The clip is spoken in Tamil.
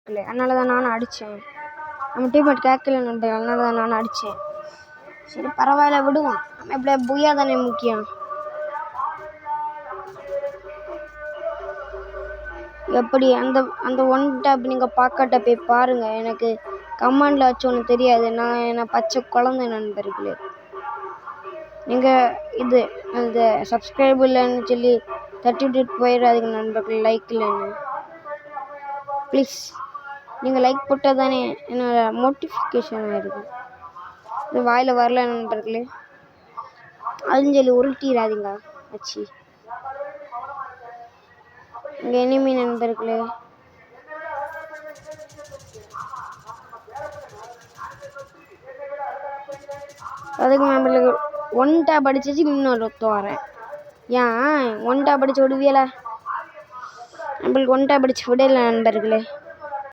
இல்லை, அதனால தான் நானும் அடித்தேன். நம்ம டீம்மேட் கேட்கல நண்பர்கள், அதனால தான் நானும் அடித்தேன். சரி பரவாயில்ல, விடுவோம். நம்ம எப்படியா புய்யா தானே முக்கியம். எப்படி அந்த அந்த ஒன் டேப் நீங்கள் பார்க்காட்ட போய் பாருங்கள். எனக்கு கமெண்டில் வச்சு ஒன்று தெரியாது. நான் பச்சை குழந்தை நண்பர்களே. நீங்கள் இது அந்த சப்ஸ்கிரைப் இல்லைன்னு சொல்லி தட்டி விட்டுட்டு போயிடாதீங்க நண்பர்கள். லைக் இல்லைன்னு ப்ளீஸ். நீங்கள் லைக் போட்டால் தானே என்னோட மோட்டிஃபிகேஷன் ஆகிடுது. இது வாயில் வரல நண்பர்களே. அதுன்னு சொல்லி உருட்டிடாதீங்க வச்சு. இங்கே எனிமி நண்பர்களே. அதுக்கு நம்மளுக்கு ஒன் டேப் அடிச்சிச்சு, இன்னொரு வரேன். ஏன் ஒன் டேப் அடிச்சு விடுவியல? நம்மளுக்கு ஒன் டேப் அடிச்சு விடல நண்பர்களே.